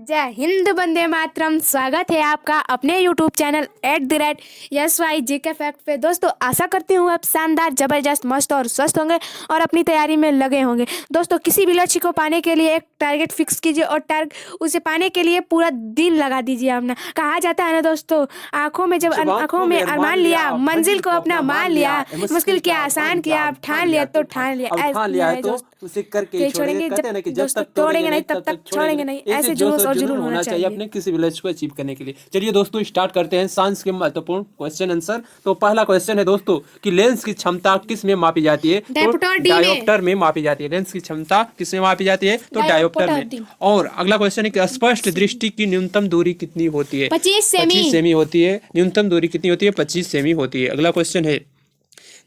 जय हिंद, वंदे मातरम। स्वागत है आपका अपने यूट्यूब चैनल @SYGK फैक्ट पे। दोस्तों, आशा करती हूँ आप शानदार, जबरदस्त, मस्त और स्वस्थ होंगे और अपनी तैयारी में लगे होंगे। दोस्तों, किसी भी लक्ष्य को पाने के लिए एक टारगेट फिक्स कीजिए और उसे पाने के लिए पूरा दिन लगा दीजिए। अपना कहा जाता है ना दोस्तों, आंखों में अरमान लिया, मंजिल को अपना मान लिया, मुश्किल किया आसान किया, अब ठान लिया तो ठान लिया है दोस्त। उसे करके छोड़ेंगे जब तक तोड़ेंगे नहीं तब तक छोड़ेंगे नहीं। ऐसे जोश और जुनून होना चाहिए अपने किसी भी लक्ष्य को अचीव करने के लिए। चलिए दोस्तों, स्टार्ट करते हैं साइंस के महत्वपूर्ण क्वेश्चन आंसर। तो पहला क्वेश्चन है दोस्तों कि लेंस की क्षमता किस में मापी जाती है? तो डायोप्टर में मापी जाती है। लेंस की क्षमता किस में मापी जाती है? तो डायोप्टर में। और अगला क्वेश्चन है कि स्पष्ट दृष्टि की न्यूनतम दूरी कितनी होती है? 25 सेमी होती है। न्यूनतम दूरी कितनी होती है? 25 सेमी होती है। अगला क्वेश्चन है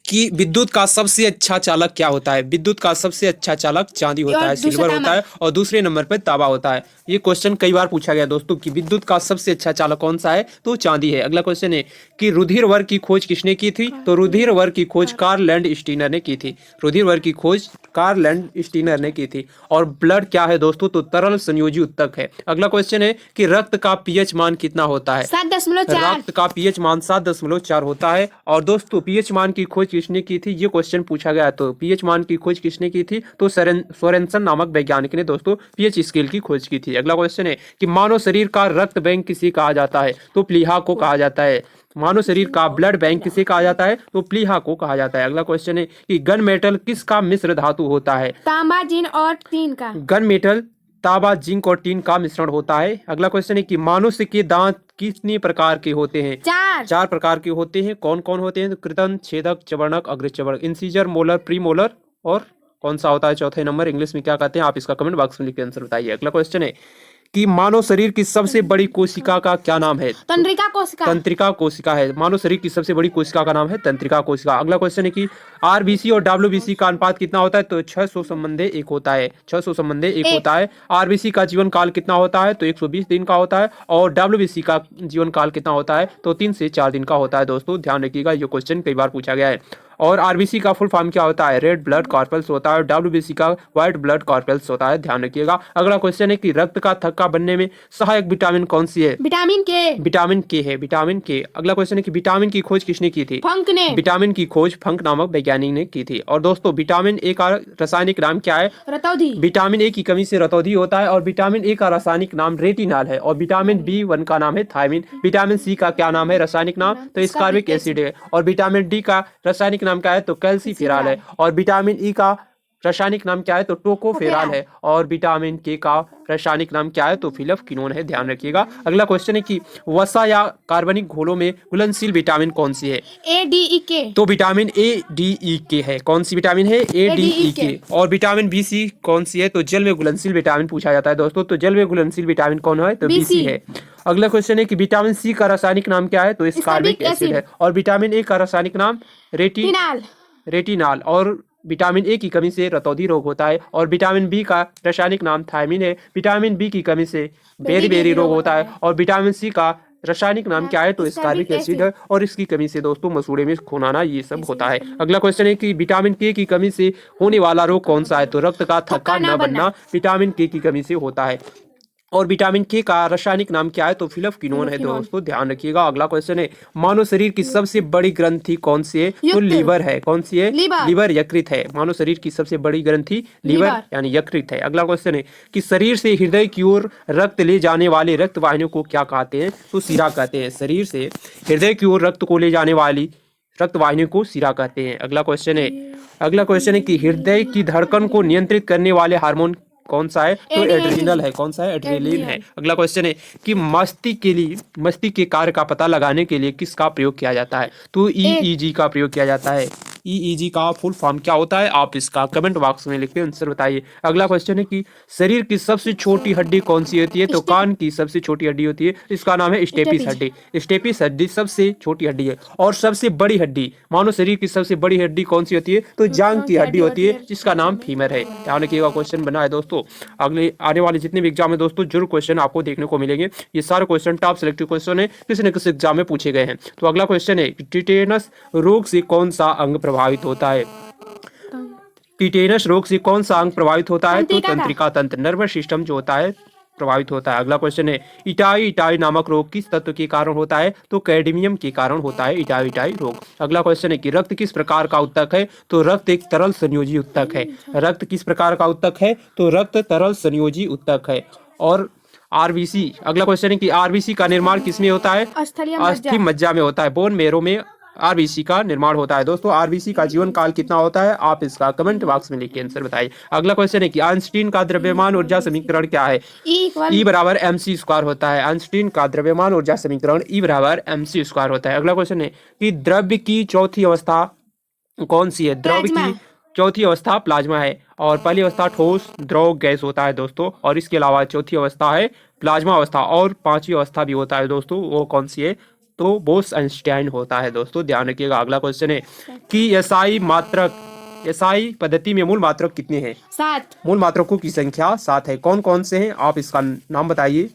कि विद्युत का सबसे अच्छा चालक क्या होता है? विद्युत का सबसे अच्छा चालक चांदी होता है, सिल्वर होता है, और दूसरे नंबर पर तांबा होता है। ये क्वेश्चन कई बार पूछा गया दोस्तों कि विद्युत का सबसे अच्छा चालक कौन सा है? तो चांदी है। अगला क्वेश्चन है कि रुधिर वर्ग की खोज किसने की थी? तो रुधिर वर्ग की खोज कार्ल लैंडस्टीनर ने की थी। रुधिर वर्ग की खोज कार्ल लैंडस्टीनर ने की थी। और ब्लड क्या है दोस्तों? तो तरल संयोजी उत्तक है। अगला क्वेश्चन है कि रक्त का पीएच मान कितना होता है? 7.4। रक्त का पीएच मान 7.4 होता है। और दोस्तों, पीएच मान की खोज किसने की थी? ये क्वेश्चन पूछा गया। तो पीएच मान की खोज किसने की थी? तो सोरेनसन नामक वैज्ञानिक ने दोस्तों पीएच स्केल की खोज की थी। अगला क्वेश्चन है कि मानव शरीर का रक्त बैंक किसे कहा जाता है? तो प्लीहा को कहा जाता है। मानव शरीर का ब्लड बैंक किसे कहा जाता है? तो प्लीहा को कहा जाता है। अगला क्वेश्चन है कि गन मेटल किसका मिश्र धातु होता है? तांबा, जिन और टीन का। गन मेटल तांबा, जिंक और टीन का मिश्रण होता है। अगला क्वेश्चन है कि मनुष्य के दांत कितने प्रकार के होते हैं? 4 प्रकार के होते हैं। कौन कौन होते हैं? तो कृतंत, छेदक, चवर्णक, अग्रचवर्णक, इंसिजर, मोलर, प्रीमोलर, और कौन सा होता है चौथे नंबर? इंग्लिश में क्या कहते हैं? आप इसका कमेंट बॉक्स में लिख के आंसर बताइए। अगला क्वेश्चन है कि मानव शरीर की सबसे बड़ी कोशिका का क्या नाम है? तंत्रिका कोशिका। तंत्रिका कोशिका है। मानव शरीर की सबसे बड़ी कोशिका का नाम है तंत्रिका कोशिका। अगला क्वेश्चन है कि आरबीसी और डब्ल्यूबीसी का अनुपात कितना होता है? तो 600 संबंधे 1 होता है। 600 संबंधे 1 होता है। आरबीसी का जीवन काल कितना होता है? तो 120 दिन का होता है। और डब्ल्यूबीसी का जीवन काल कितना होता है? तो 3 से 4 दिन का होता है। दोस्तों ध्यान रखिएगा, ये क्वेश्चन कई बार पूछा गया है। और आरबीसी का फुल फॉर्म क्या होता है? रेड ब्लड कॉर्पल्स होता है। डब्ल्यूबीसी का व्हाइट ब्लड कॉर्पल्स होता है। ध्यान रखिएगा। अगला क्वेश्चन है कि रक्त का थक्का बनने में सहायक विटामिन कौन सी है? विटामिन के। विटामिन के है। विटामिन के। अगला क्वेश्चन है कि विटामिन की खोज किसने की थी? फंक ने। विटामिन की खोज फंक नामक वैज्ञानिक ने की थी। और दोस्तों, विटामिन ए का रासायनिक नाम क्या है? रतौधी। विटामिन ए की कमी से रतौधी होता है। और विटामिन ए का रासायनिक नाम रेटिनॉल है। और विटामिन बी1 का नाम है थायमिन। विटामिन सी का क्या नाम है रासायनिक नाम? तो स्कार्बिक एसिड है। और विटामिन डी का रासायनिक नाम क्या है? तो कैल्सीफेरॉल है। और विटामिन ई का रासायनिक नाम क्या है? तो टोकोफेरॉल है। और विटामिन के का रासायनिक नाम क्या है? तो फिलफकिनोन है। ध्यान रखिएगा। अगला क्वेश्चन है कि वसा या कार्बनिक घोलों में घुलनशील विटामिन कौन सी है? ADEK। तो विटामिन ADEK है। कौन सी विटामिन है? ADEK। और विटामिन BC कौन सी है? तो जल में घुलनशील विटामिन पूछा जाता है दोस्तों। तो जल में घुलनशील विटामिन कौन है? तो BC है। अगला क्वेश्चन है कि विटामिन सी का रासायनिक नाम क्या है? तो स्कार्बिक एसिड है। और विटामिन ए का रासायनिक नाम रेटिनॉल। और विटामिन ए की कमी से रतौधी रोग होता है। और विटामिन बी का रासायनिक नाम थायमिन है। विटामिन बी की कमी से बेरी रोग होता है। और विटामिन सी का रासायनिक नाम क्या है? तो स्कार्बिक एसिड है। और इसकी कमी से दोस्तों मसूड़े में खून आना, ये सब होता है। अगला क्वेश्चन है कि विटामिन के की कमी से होने वाला रोग कौन सा है? तो रक्त का थक्का न बनना विटामिन के की कमी से होता है। और विटामिन के का रासायनिक नाम क्या है? तो फिलफकिनोन है। दोस्तों ध्यान रखिएगा। अगला क्वेश्चन है मानव शरीर की सबसे बड़ी ग्रंथि कौन सी है? तो लीवर है। कौन सी है? लीवर, यकृत है। मानव शरीर की सबसे बड़ी ग्रंथि लीवर यानी यकृत है। अगला क्वेश्चन है कि शरीर से हृदय की ओर रक्त ले जाने वाले रक्त वाहिनियों को क्या कहते हैं? तो शिरा कहते हैं। शरीर से हृदय की ओर रक्त को ले जाने वाली रक्त वाहिनी को शिरा कहते हैं। अगला क्वेश्चन है कि हृदय की धड़कन को नियंत्रित करने वाले हार्मोन कौन सा है? तो एड्रेनल है। कौन सा है? एड्रेनलिन है। अगला क्वेश्चन है कि मस्तिष्क के कार्य का पता लगाने के लिए किसका प्रयोग किया जाता है? तो EEG का प्रयोग किया जाता है। EEG का फुल फॉर्म क्या होता है? आप इसका कमेंट बॉक्स में लिख के आंसर बताइए। अगला क्वेश्चन है कि शरीर की सबसे छोटी हड्डी कौन सी होती है? तो कान की सबसे छोटी हड्डी होती है, इसका नाम है स्टेपिस हड्डी। स्टेपिस हड्डी सबसे छोटी हड्डी है। और सबसे बड़ी हड्डी, मानव शरीर की सबसे बड़ी हड्डी कौन सी होती है? तो जांघ की हड्डी होती है, जिसका नाम फीमर है। ध्यान रखिएगा, क्वेश्चन बना है दोस्तों। अगले आने वाले जितने भी एग्जाम है दोस्तों, जरूर क्वेश्चन आपको देखने को मिलेंगे। ये सारे क्वेश्चन टॉप सिलेक्टिव क्वेश्चन है, किसी न किसी एग्जाम में पूछे गए हैं। तो अगला क्वेश्चन है टिटेनस रोग से कौन सा अंग प्रभावित होता है? टिटेनस रोग से कौन सा अंग प्रभावित होता है? तो तंत्रिका तंत्र, नर्वस सिस्टम जो होता है प्रभावित होता है। अगला क्वेश्चन है इटाई इटाई नामक रोग किस तत्व के कारण होता है? तो कैडमियम के कारण होता है इटाई इटाई रोग। अगला क्वेश्चन है कि रक्त किस प्रकार का उत्तक है? तो रक्त एक तरल संयोजी उत्तक है। रक्त किस प्रकार का उत्तक है? तो रक्त तरल संयोजी उत्तक है। और आरबीसी, अगला क्वेश्चन है कि आरबीसी का निर्माण किसमें होता है? अस्थि मज्जा में होता है। बोन मेरो में आरबीसी का निर्माण होता है। दोस्तों आरबीसी का जीवन काल कितना होता है? आप इसका कमेंट बॉक्स में लिख के आंसर बताइए। अगला क्वेश्चन है कि आइंस्टीन का द्रव्यमान ऊर्जा समीकरण क्या है? E बराबर mc स्क्वायर होता है। आइंस्टीन का द्रव्यमान ऊर्जा समीकरण E बराबर mc स्क्वायर होता है। अगला क्वेश्चन है कि द्रव्य की चौथी अवस्था कौन सी है? द्रव्य की चौथी अवस्था प्लाज्मा है। और पहली अवस्था ठोस द्रव गैस होता है दोस्तों, और इसके अलावा चौथी अवस्था है प्लाज्मा अवस्था, और पांचवी अवस्था भी होता है दोस्तों, वो कौन सी है? तो बोस-आइंस्टाइन होता है दोस्तों, ध्यान रखिएगा। अगला क्वेश्चन है कि एसआई मात्रक, एसआई पद्धति में मूल मात्रक कितने हैं? 7। मूल मात्रकों की संख्या 7 है। कौन कौन से हैं? आप इसका नाम बताइए।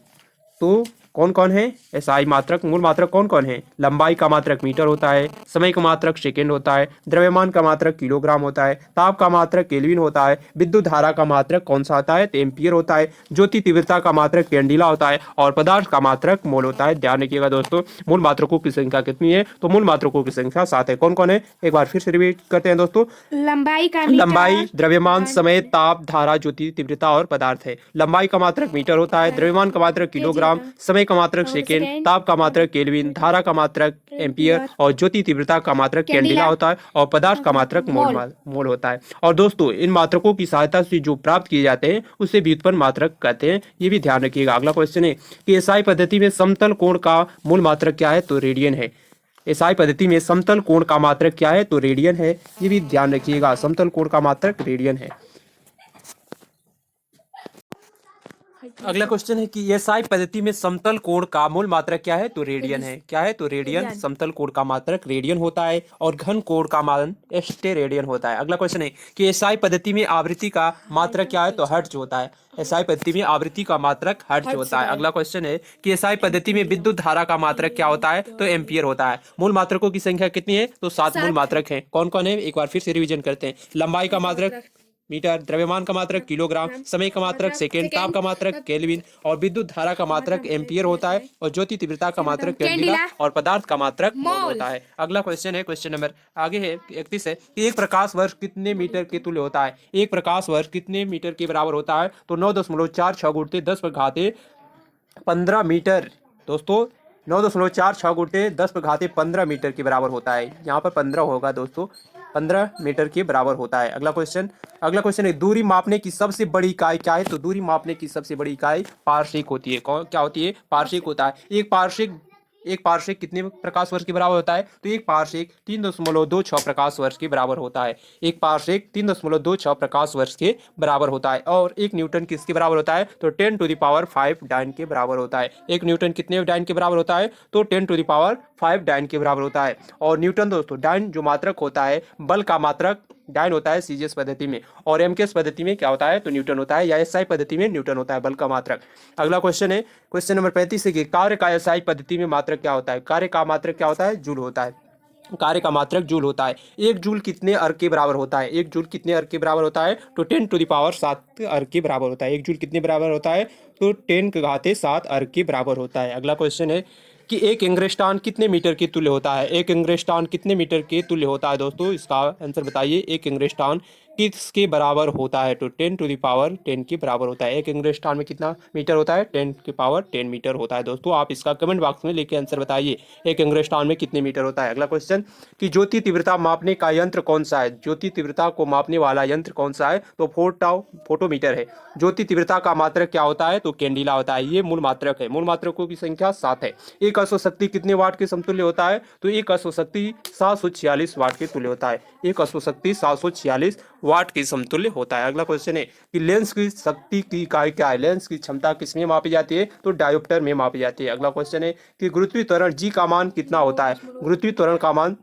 तो कौन कौन है एसआई मात्रक? मूल मात्रक कौन कौन है? लंबाई का मात्रक मीटर होता है, समय का मात्रक सेकेंड होता है, द्रव्यमान का मात्रक किलोग्राम होता है, ताप का मात्रक केल्विन होता है, विद्युत धारा का मात्रक कौन सा होता है? तो एम्पियर होता है, ज्योति तीव्रता का मात्रक कैंडिला होता है, और पदार्थ का मात्रक मोल होता है। ध्यान रखिएगा दोस्तों, मूल मात्रकों की संख्या कितनी है? तो मूल मात्रकों की संख्या 7 है। कौन कौन है? एक बार फिर से रिपीट करते हैं दोस्तों। लंबाई, द्रव्यमान, समय, ताप, धारा, ज्योति तीव्रता और पदार्थ है। लंबाई का मात्रक मीटर होता है, द्रव्यमान का मात्रक किलोग्राम, समय का मात्रक सेकेंड, ताप का मात्रक केल्विन, धारा का मात्रक एम्पियर, और ज्योति तीव्रता का मात्रक कैंडिला होता है, और पदार्थ का मात्रक मोल होता है। और दोस्तों इन मात्रकों की सहायता से जो प्राप्त किए जाते हैं उसे व्युत्पन्न मात्रक कहते हैं, ये भी ध्यान रखिएगा। अगला क्वेश्चन है कि एसआई पद्धति में समतल कोण का मूल मात्रक क्या है? तो रेडियन है। एसआई पद्धति में समतल कोण का मात्रक क्या है? तो रेडियन है, ये भी ध्यान रखिएगा। समतल कोण का मात्रक रेडियन है। अगला क्वेश्चन है कि एसआई पद्धति में समतल कोण का मूल मात्रक क्या है? तो रेडियन है। क्या है? तो रेडियन। समतल कोण का मात्रक रेडियन होता है, और घन कोण का मान रेडियन होता है। अगला क्वेश्चन है कि एसआई पद्धति में आवृत्ति का मात्रक क्या है? तो हर्ट्ज होता है। एसआई पद्धति में आवृत्ति का मात्रक हर्ट्ज होता है। अगला क्वेश्चन है कि एसआई पद्धति में विद्युत धारा का मात्रक क्या होता है? तो एम्पियर होता है। मूल मात्रकों की संख्या कितनी है? तो 7 मूल मात्रक है। कौन कौन है? एक बार फिर से रिवीजन करते हैं। लंबाई का मात्रक मीटर, द्रव्यमान का मात्रक किलोग्राम, समय का मात्रक सेकेंड, ताप का मात्रक केल्विन, और विद्युत धारा का मात्रक एम्पियर होता है, और ज्योति तीव्रता का मात्रक कैंडिला, और पदार्थ का मात्रक मोल होता है। अगला क्वेश्चन है, क्वेश्चन नंबर आगे है 31 है कि एक प्रकाश वर्ष कितने मीटर के तुल्य होता है? एक प्रकाश वर्ष कितने मीटर के बराबर होता है? तो 9.46 गुणित 10 पर घाते 15 मीटर। दोस्तों 9.46 गुणित 10 पर घाते 15 मीटर के बराबर होता है। यहाँ पर 15 होगा दोस्तों, 15 मीटर के बराबर होता है। अगला क्वेश्चन है दूरी मापने की सबसे बड़ी इकाई क्या है? तो दूरी मापने की सबसे बड़ी इकाई पारसेक होती है। क्या होती है? पारसेक होता है। एक पारसेक कितने प्रकाश वर्ष के बराबर होता है? तो एक पारसेक 3.26 प्रकाश वर्ष के बराबर होता है। एक पारसेक 3.26 प्रकाश वर्ष के बराबर होता है। और एक न्यूटन किसके बराबर होता है? तो 10⁵ डाइन के बराबर होता है। एक न्यूटन कितने डाइन के बराबर होता है? तो 10⁵ डाइन के बराबर होता है। और न्यूटन दोस्तों, डाइन जो मात्रक होता है, बल का मात्रक डाइन होता है सीजीएस पद्धति में, और एमकेएस पद्धति में क्या होता है? तो न्यूटन होता है, या एसआई पद्धति में न्यूटन होता है, बल का मात्रक। अगला क्वेश्चन है, क्वेश्चन नंबर 35 है कि कार्य का एसआई पद्धति में मात्रक क्या होता है? कार्य का मात्रक क्या होता है? जूल होता है। कार्य का मात्रक जूल होता है। एक जूल कितने अर्ग के बराबर होता है? एक जूल कितने अर्ग के बराबर होता है? तो 10⁻7 अर्ग के बराबर होता है। एक जूल कितने बराबर होता है? तो 10⁻7 अर्ग के बराबर होता है। अगला क्वेश्चन है कि एक इंग्रेस्टान कितने मीटर के तुल्य होता है? एक इंग्रेस्टान कितने मीटर के तुल्य होता है दोस्तों? इसका आंसर बताइए। एक इंग्रेस्टान किसके बराबर होता है? तो 10⁻10 के बराबर होता है। एक इंग्रेस्टान में कितना मीटर होता है? 10⁻10 मीटर होता है दोस्तों। आप इसका कमेंट बॉक्स में लेके आंसर बताइए, एक इंग्रेस्टान में कितने मीटर होता है। अगला क्वेश्चन कि ज्योति तीव्रता मापने का यंत्र कौन सा है? ज्योति तीव्रता को मापने वाला यंत्र कौन सा है? तो फोटोमीटर है। ज्योति तीव्रता का मात्रक क्या होता है? तो कैंडिला होता है। ये मूल मात्रक है। मूल मात्रकों की संख्या 7 है। एक अश्वशक्ति कितने वाट के समतुल्य होता है? तो एक अश्वशक्ति 746 वाट के तुल्य होता है। एक अश्वशक्ति 746 वाट के समतुल्य होता है। अगला क्वेश्चन है कि लेंस की शक्ति की इकाई क्या है? लेंस की क्षमता किसमें मापी जाती है? तो डायोप्टर में मापी जाती है। अगला क्वेश्चन है कि गुरुत्वीय त्वरण जी का मान कितना होता है? गुरुत्वीय त्वरण का मान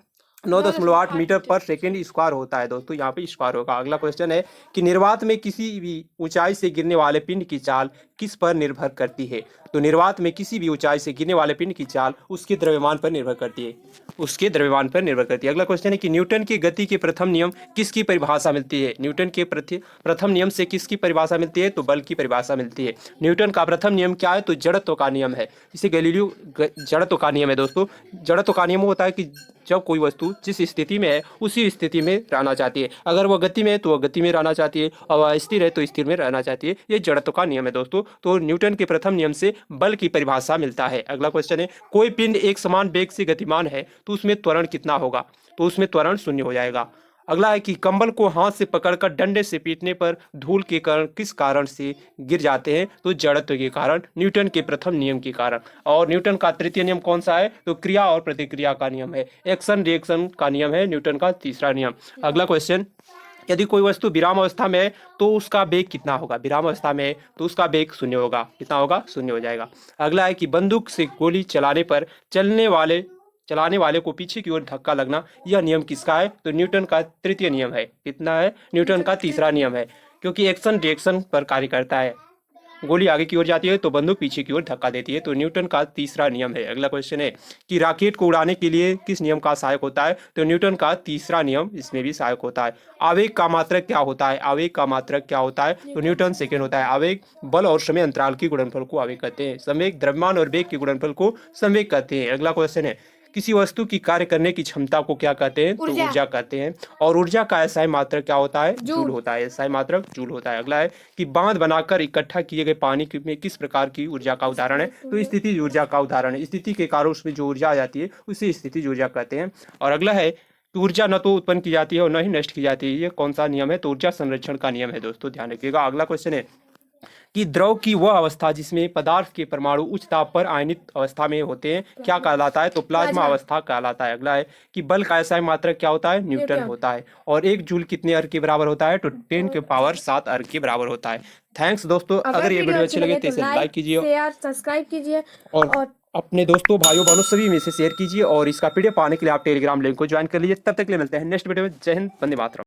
9.8 मीटर पर सेकेंड स्क्वायर होता है दोस्तों, यहाँ पे स्क्वायर होगा। अगला क्वेश्चन है कि निर्वात में किसी भी ऊंचाई से गिरने वाले पिंड की चाल किस पर निर्भर करती है? तो निर्वात में किसी भी ऊंचाई से गिरने वाले पिंड की चाल उसके द्रव्यमान पर निर्भर करती है, उसके द्रव्यमान पर निर्भर करती है। अगला क्वेश्चन है कि न्यूटन की गति के प्रथम नियम किसकी परिभाषा मिलती है? न्यूटन के प्रथम नियम से किसकी परिभाषा मिलती है? तो बल की परिभाषा मिलती है। न्यूटन का प्रथम नियम क्या है? तो जड़त्व का नियम है। इसे गैलीलियो जड़त्व का नियम है दोस्तों। जड़त्व का नियम होता है कि जब कोई वस्तु जिस स्थिति में है उसी स्थिति में रहना चाहती है, अगर वह गति में है तो वह गति में रहना चाहती है, और वह स्थिर है तो स्थिर में रहना चाहती है। ये जड़त्व का नियम है दोस्तों। तो न्यूटन के प्रथम नियम से बल की परिभाषा मिलता है। अगला क्वेश्चन है, कोई पिंड एक समान वेग से गतिमान है तो उसमें त्वरण कितना होगा? तो उसमें त्वरण शून्य हो जाएगा। अगला है कि कंबल को हाथ से पकड़कर डंडे से पीटने पर धूल के कारण किस कारण से गिर जाते हैं? तो जड़त्व के कारण, न्यूटन के प्रथम नियम के कारण। और न्यूटन का तृतीय नियम कौन सा है? तो क्रिया और प्रतिक्रिया का नियम है। एक्शन रिएक्शन का नियम है न्यूटन का तीसरा नियम। अगला क्वेश्चन, यदि कोई वस्तु विराम अवस्था में है तो उसका वेग कितना होगा? विराम अवस्था में है तो उसका वेग शून्य होगा। कितना होगा? शून्य हो जाएगा। अगला है कि बंदूक से गोली चलाने पर चलाने वाले को पीछे की ओर धक्का लगना, यह नियम किसका है? तो न्यूटन का तृतीय नियम है। कितना है? न्यूटन का तीसरा नियम है, क्योंकि एक्शन रिएक्शन पर कार्य करता है। गोली आगे की ओर जाती है तो बंदूक पीछे की ओर धक्का देती है, तो न्यूटन का तीसरा नियम है। अगला क्वेश्चन है कि रॉकेट को उड़ाने के लिए किस नियम का सहायक होता है? तो न्यूटन का तीसरा नियम इसमें भी सहायक होता है। आवेग का मात्रक क्या होता है? आवेग का मात्रक क्या होता है? तो न्यूटन सेकेंड होता है। आवेग बल और समय अंतराल के गुणनफल को आवेग कहते हैं। संवेग द्रव्यमान और वेग के गुणनफल को संवेग कहते हैं। अगला क्वेश्चन है, किसी वस्तु की कार्य करने की क्षमता को क्या कहते हैं? तो ऊर्जा कहते हैं। और ऊर्जा का एसआई मात्रक क्या होता है? जूल होता है। एसआई मात्रक जूल होता है। अगला है कि बांध बनाकर इकट्ठा किए गए पानी में किस प्रकार की ऊर्जा का उदाहरण है? तो स्थितिज ऊर्जा का उदाहरण है। स्थिति के कारण उसमें जो ऊर्जा आ जाती है उसे स्थितिज ऊर्जा कहते हैं। और अगला है कि ऊर्जा न तो उत्पन्न की जाती है और न ही नष्ट की जाती है। ये कौन सा नियम है? तो ऊर्जा संरक्षण का नियम है दोस्तों, ध्यान रखिएगा। अगला क्वेश्चन है कि द्रव की वह अवस्था जिसमें पदार्थ के परमाणु उच्च ताप पर आयनित अवस्था में होते हैं क्या कहलाता है? तो प्लाज्मा अवस्था कहलाता है। अगला है कि बल का एसआई मात्रक क्या होता है? न्यूटन होता है। और एक जूल कितने अर्ग के बराबर होता है? तो 10 के पावर 7 अर्ग के बराबर होता है। थैंक्स दोस्तों। अगर ये वीडियो अच्छी लगे तो इसे लाइक कीजिए, शेयर सब्सक्राइब कीजिए और अपने दोस्तों भाइयों बहनों सभी में से शेयर कीजिए। और इसका पीडीएफ पाने के लिए आप टेलीग्राम लिंक को ज्वाइन कर लीजिए। तब तक के लिए मिलते हैं नेक्स्ट वीडियो में। जय हिंद, वंदे मातरम।